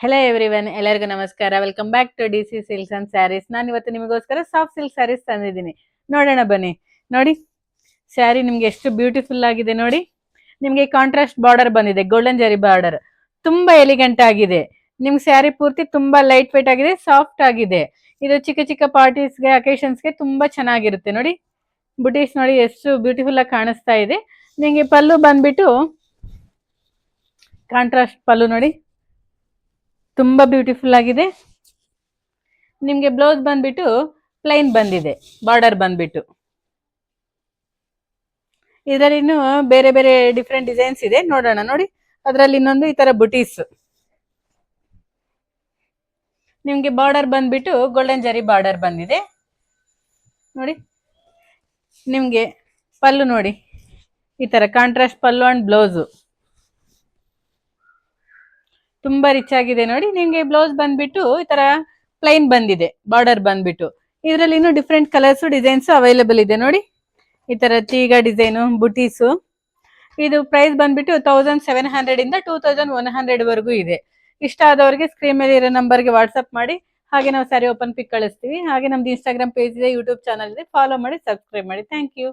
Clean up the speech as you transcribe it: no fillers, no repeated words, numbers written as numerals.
Hello everyone, ಎಲ್ಲರಿಗೂ ನಮಸ್ಕಾರ. Welcome back to D C silks and sarees. ನಾನು ಇವತ್ತು ನಿಮಗೋಸ್ಕರ ಸಾಫ್ಟ್ ಸಿಲ್ಕ್ ಸ್ಯಾರೀಸ್ ತಂದಿದ್ದೀನಿ. ನೋಡೋಣ ಬನ್ನಿ. ನೋಡಿ, ಸ್ಯಾರಿ ನಿಮ್ಗೆ ಎಷ್ಟು ಬ್ಯೂಟಿಫುಲ್ ಆಗಿದೆ ನೋಡಿ. ನಿಮ್ಗೆ ಕಾಂಟ್ರಾಸ್ಟ್ ಬಾರ್ಡರ್ ಬಂದಿದೆ, ಗೋಲ್ಡನ್ ಜರಿ ಬಾರ್ಡರ್. ತುಂಬಾ ಎಲಿಗೆಂಟ್ ಆಗಿದೆ. ನಿಮ್ಗೆ ಸ್ಯಾರಿ ಪೂರ್ತಿ ತುಂಬಾ ಲೈಟ್ ವೇಟ್ ಆಗಿದೆ, ಸಾಫ್ಟ್ ಆಗಿದೆ. ಇದು ಚಿಕ್ಕ ಚಿಕ್ಕ ಪಾರ್ಟೀಸ್ಗೆ, ಅಕೇಶನ್ಸ್ಗೆ ತುಂಬಾ ಚೆನ್ನಾಗಿರುತ್ತೆ. ನೋಡಿ, ಬುಟೀಸ್ ನೋಡಿ ಎಷ್ಟು ಬ್ಯೂಟಿಫುಲ್ ಆಗಿ ಕಾಣಿಸ್ತಾ ಇದೆ. ನಿಮ್ಗೆ ಪಲ್ಲು ಬಂದ್ಬಿಟ್ಟು ಕಾಂಟ್ರಾಸ್ಟ್ ಪಲ್ಲು ನೋಡಿ, ತುಂಬಾ ಬ್ಯೂಟಿಫುಲ್ ಆಗಿದೆ. ನಿಮ್ಗೆ ಬ್ಲೌಸ್ ಬಂದ್ಬಿಟ್ಟು ಪ್ಲೈನ್ ಬಂದಿದೆ, ಬಾರ್ಡರ್ ಬಂದ್ಬಿಟ್ಟು. ಇದರಲ್ಲಿ ಇನ್ನು ಬೇರೆ ಬೇರೆ ಡಿಫ್ರೆಂಟ್ ಡಿಸೈನ್ಸ್ ಇದೆ, ನೋಡೋಣ. ನೋಡಿ, ಅದರಲ್ಲಿ ಇನ್ನೊಂದು ಈ ತರ ಬುಟೀಸ್. ನಿಮ್ಗೆ ಬಾರ್ಡರ್ ಬಂದ್ಬಿಟ್ಟು ಗೋಲ್ಡನ್ ಜರಿ ಬಾರ್ಡರ್ ಬಂದಿದೆ ನೋಡಿ. ನಿಮ್ಗೆ ಪಲ್ಲು ನೋಡಿ, ಈ ತರ ಕಾಂಟ್ರಾಸ್ಟ್ ಪಲ್ಲು ಅಂಡ್ ಬ್ಲೌಸು ತುಂಬಾ ರಿಚ್ ಆಗಿದೆ ನೋಡಿ. ನಿಮ್ಗೆ ಬ್ಲೌಸ್ ಬಂದ್ಬಿಟ್ಟು ಈ ತರ ಪ್ಲೈನ್ ಬಂದಿದೆ, ಬಾರ್ಡರ್ ಬಂದ್ಬಿಟ್ಟು. ಇದರಲ್ಲಿ ಇನ್ನೂ ಡಿಫ್ರೆಂಟ್ ಕಲರ್ಸ್ ಡಿಸೈನ್ಸ್ ಅವೈಲೇಬಲ್ ಇದೆ ನೋಡಿ. ಈ ತರ ತೀಗ ಡಿಸೈನು, ಬುಟೀಸು. ಇದು ಪ್ರೈಸ್ ಬಂದ್ಬಿಟ್ಟು 1700 ಇಂದ 2100 ವರೆಗೂ ಇದೆ. ಇಷ್ಟ ಆದವರಿಗೆ ಸ್ಕ್ರೀನ್ ಮೇಲೆ ಇರೋ ನಂಬರ್ಗೆ ವಾಟ್ಸ್ಆಪ್ ಮಾಡಿ. ಹಾಗೆ ನಾವು ಸ್ಯಾರಿ ಓಪನ್ ಪಿಕ್ ಕಳಿಸ್ತೀವಿ. ಹಾಗೆ ನಮ್ದು ಇನ್ಸ್ಟಾಗ್ರಾಮ್ ಪೇಜ್ ಇದೆ, ಯೂಟ್ಯೂಬ್ ಚಾನಲ್ ಇದೆ. ಫಾಲೋ ಮಾಡಿ, ಸಬ್ಸ್ಕ್ರೈಬ್ ಮಾಡಿ. Thank you.